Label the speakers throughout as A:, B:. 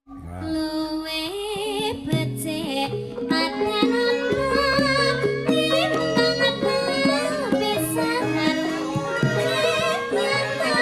A: Nah,
B: luwe becik patenana timbang pisahan nyata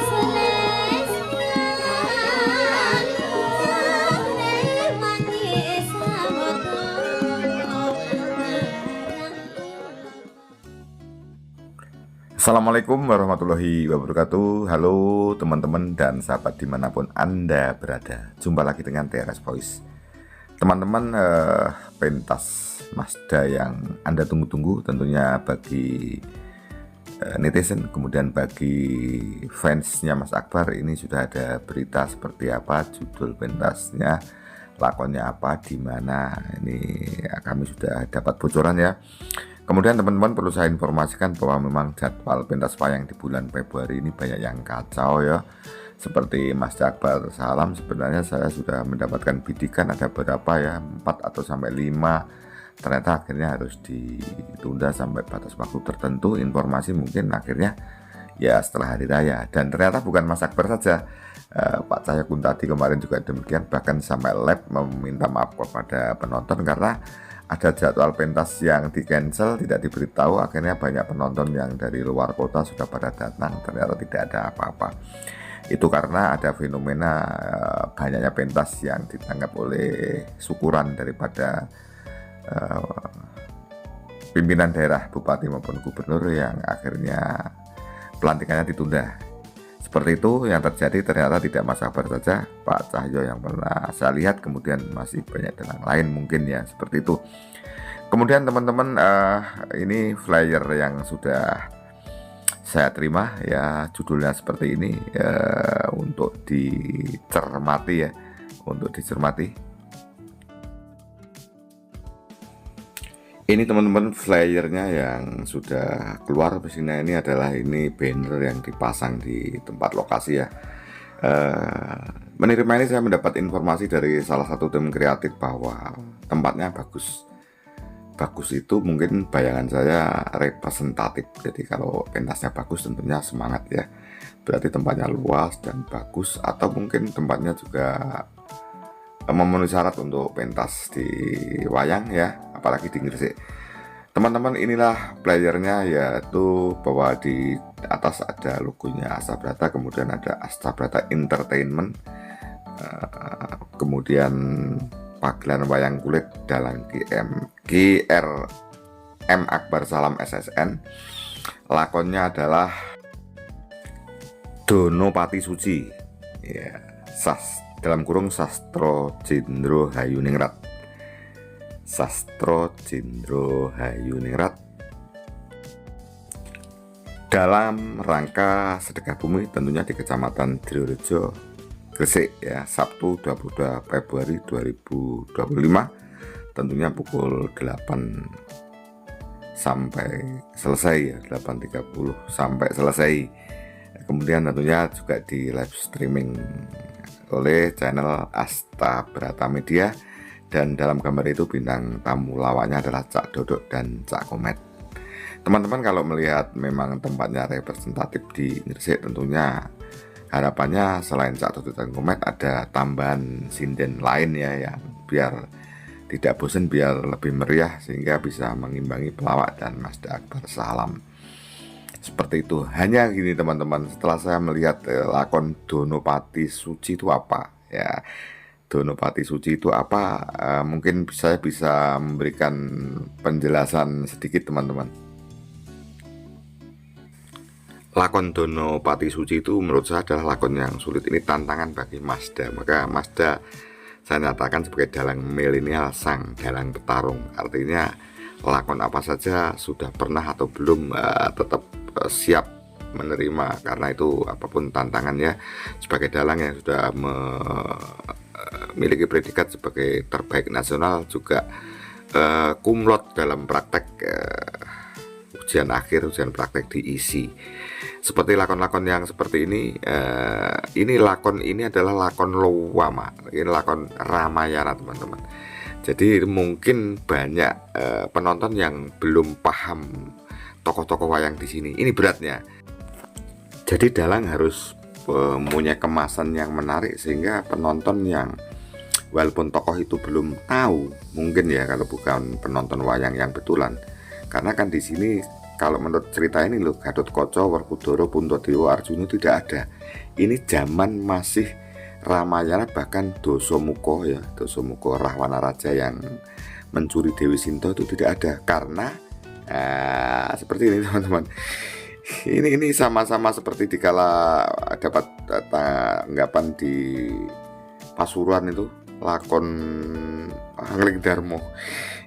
B: selesai wangi sawoto
A: Assalamualaikum warahmatullahi wabarakatuh. Halo teman-teman dan sahabat dimanapun Anda berada. Jumpa lagi dengan TRS Voice. Teman-teman, pentas Mazda yang Anda tunggu-tunggu tentunya bagi netizen, kemudian bagi fansnya Mas Akbar, ini sudah ada berita seperti apa, judul pentasnya, lakonnya apa, di mana. Ini kami sudah dapat bocoran ya. Kemudian teman-teman perlu saya informasikan bahwa memang jadwal pentas wayang di bulan Februari ini banyak yang kacau ya. Seperti Mas Akbar Salam, sebenarnya saya sudah mendapatkan bidikan ada berapa ya, 4 atau sampai 5. Ternyata akhirnya harus ditunda sampai batas waktu tertentu. Informasi mungkin akhirnya ya setelah hari raya. Dan ternyata bukan Mas Akbar saja, Pak Cahyo Kuntadi kemarin juga demikian, bahkan sampai lab meminta maaf kepada penonton karena ada jadwal pentas yang di cancel, tidak diberitahu. Akhirnya banyak penonton yang dari luar kota sudah pada datang, ternyata tidak ada apa-apa. Itu karena ada fenomena banyaknya pentas yang ditangkap oleh syukuran daripada pimpinan daerah, bupati maupun gubernur, yang akhirnya pelantikannya ditunda. Seperti itu yang terjadi. Ternyata tidak Mas Akbar saja, Pak Cahyo yang pernah saya lihat, kemudian masih banyak dalang lain mungkin ya, seperti itu. Kemudian teman-teman, ini flyer yang sudah saya terima ya, judulnya seperti ini, untuk dicermati ya, untuk dicermati. Ini teman-teman flyernya yang sudah keluar di sini. Ini adalah banner yang dipasang di tempat lokasi ya. Menerima ini saya mendapat informasi dari salah satu tim kreatif bahwa tempatnya bagus. Bagus itu mungkin bayangan saya representatif. Jadi kalau pentasnya bagus tentunya semangat ya. Berarti tempatnya luas dan bagus, atau mungkin tempatnya juga memenuhi syarat untuk pentas di wayang ya, apalagi di Gresik. Teman-teman, inilah playernya, yaitu bahwa di atas ada logonya Astabrata, kemudian ada Astabrata Entertainment, kemudian pagelaran wayang kulit dalam GRM Akbar Salam SSN. Lakonnya adalah Donopati Suci ya, dalam kurung Sastro Jendro Hayuningrat. Sastro Jendro Hayuningrat dalam rangka sedekah bumi, tentunya di Kecamatan Dirorejo, Gresik ya, Sabtu 22 Februari 2025, tentunya pukul 8 sampai selesai ya, 8.30 sampai selesai. Kemudian tentunya juga di live streaming oleh channel Astabrata Media, dan dalam gambar itu bintang tamu lawannya adalah Cak Dodok dan Cak Komet. Teman-teman, kalau melihat memang tempatnya representatif di Gresik, tentunya harapannya selain Cak Dodok dan Komet ada tambahan sinden lain ya, yang biar tidak bosan, biar lebih meriah, sehingga bisa mengimbangi pelawak dan Mazda Akbar Salam. Seperti itu. Hanya gini teman-teman, setelah saya melihat lakon Donopati Suci itu apa ya, Donopati Suci itu apa, mungkin saya bisa memberikan penjelasan sedikit teman-teman. Lakon Donopati Suci itu menurut saya adalah lakon yang sulit. Ini tantangan bagi Mazda, maka Mazda saya nyatakan sebagai dalang milenial, sang dalang petarung. Artinya lakon apa saja, sudah pernah atau belum, tetap siap menerima, karena itu apapun tantangannya. Sebagai dalang yang sudah memiliki predikat sebagai terbaik nasional, juga kumlot dalam praktek ujian akhir, ujian praktek diisi. Seperti lakon-lakon yang seperti ini, lakon ini adalah lakon Lowama, ini lakon Ramayana teman-teman. Jadi mungkin banyak penonton yang belum paham tokoh-tokoh wayang di sini. Ini beratnya. Jadi dalang harus mempunyai kemasan yang menarik sehingga penonton yang walaupun tokoh itu belum tahu, mungkin ya kalau bukan penonton wayang yang betulan, karena kan di sini kalau menurut cerita ini loh, Gatotkaca, Werkudara, Puntadewa, Arjuna tidak ada. Ini zaman masih Ramayana, bahkan Dasamuka ya, Dasamuka Rahwana Raja yang mencuri Dewi Sinta itu tidak ada, karena seperti ini teman-teman. Ini sama-sama seperti dikala dapat tanggapan di Pasuruan itu lakon Angling Darmo,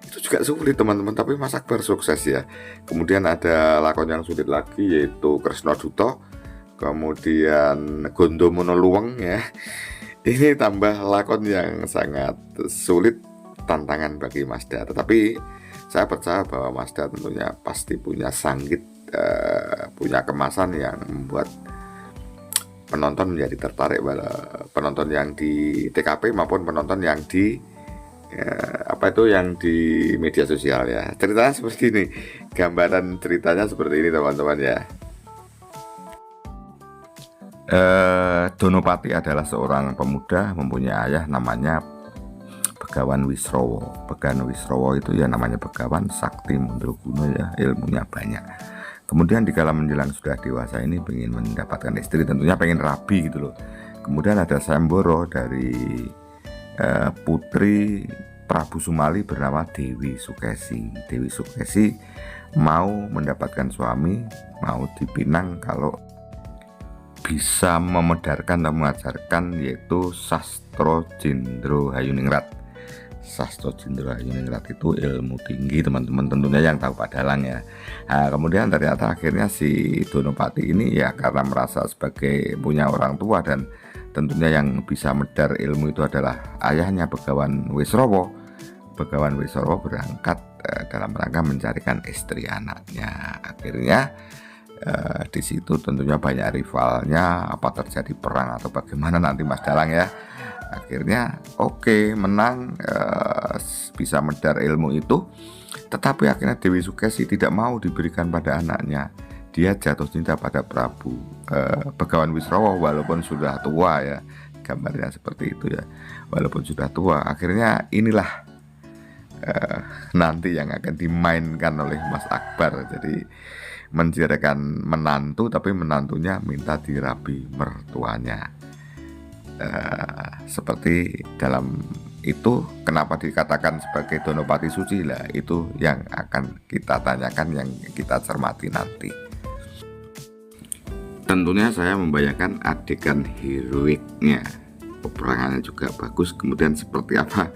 A: itu juga sulit teman-teman, tapi Mas Akbar sukses ya. Kemudian ada lakon yang sulit lagi yaitu Kresna Duta, kemudian Gondomono Luweng ya. Ini tambah lakon yang sangat sulit, tantangan bagi Masda, tetapi saya percaya bahwa Masda tentunya pasti punya sanggit, punya kemasan yang membuat penonton menjadi tertarik, penonton yang di TKP maupun penonton yang di yang di media sosial ya. Ceritanya seperti ini, gambaran ceritanya seperti ini teman-teman ya. Donopati adalah seorang pemuda mempunyai ayah namanya Begawan Wisrawa. Begawan Wisrawa itu ya namanya Begawan, sakti mandraguna ya, ilmunya banyak. Kemudian dikala menjelang sudah dewasa ini ingin mendapatkan istri, tentunya pengen rabi gitu loh. Kemudian ada Sambara dari putri Prabu Sumali bernama Dewi Sukesi. Dewi Sukesi mau mendapatkan suami, mau dipinang kalau bisa memedarkan dan mengajarkan, yaitu Sastra Jendra Hayuningrat. Sastra Jendra Hayuningrat itu ilmu tinggi teman-teman, tentunya yang tahu Padalang ya. Nah, kemudian ternyata akhirnya si Donopati ini ya karena merasa sebagai punya orang tua dan tentunya yang bisa medar ilmu itu adalah ayahnya Begawan Wisrawa. Begawan Wisrawa berangkat dalam rangka mencarikan istri anaknya. Akhirnya di situ tentunya banyak rivalnya, apa terjadi perang atau bagaimana nanti Mas Dalang ya. Akhirnya menang, bisa medar ilmu itu, tetapi akhirnya Dewi Sukesi tidak mau diberikan pada anaknya. Dia jatuh cinta pada Prabu Begawan Wisrawa walaupun sudah tua ya, gambarnya seperti itu ya, walaupun sudah tua. Akhirnya inilah nanti yang akan dimainkan oleh Mas Akbar. Jadi menceritakan menantu, tapi menantunya minta dirabi mertuanya. Seperti dalam itu, kenapa dikatakan sebagai Donopati Suci lah, itu yang akan kita tanyakan, yang kita cermati nanti. Tentunya saya membayangkan adegan heroiknya, peperangannya juga bagus. Kemudian seperti apa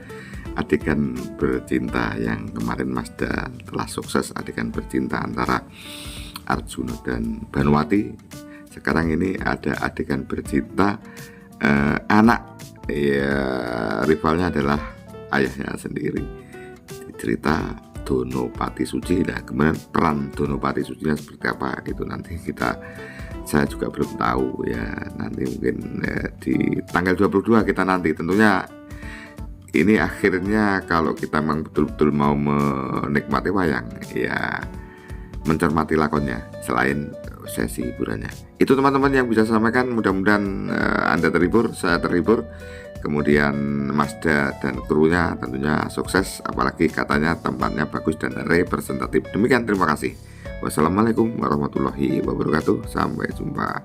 A: adegan bercinta yang kemarin Masda telah sukses, adegan bercinta antara Arjuna dan Banwati. Sekarang ini ada adegan bercinta anak ya, rivalnya adalah ayahnya sendiri. Cerita Donopati Suci. Nah, kemudian peran Donopati Sucinya seperti apa itu nanti saya juga belum tahu ya. Nanti mungkin di tanggal 22 kita nanti tentunya. Ini akhirnya kalau kita memang betul-betul mau menikmati wayang ya, mencermati lakonnya selain sesi hiburannya. Itu teman-teman yang bisa saya sampaikan. Mudah-mudahan Anda terhibur, saya terhibur, kemudian Masda dan krunya tentunya sukses, apalagi katanya tempatnya bagus dan representatif. Demikian, terima kasih. Wassalamualaikum warahmatullahi wabarakatuh. Sampai jumpa.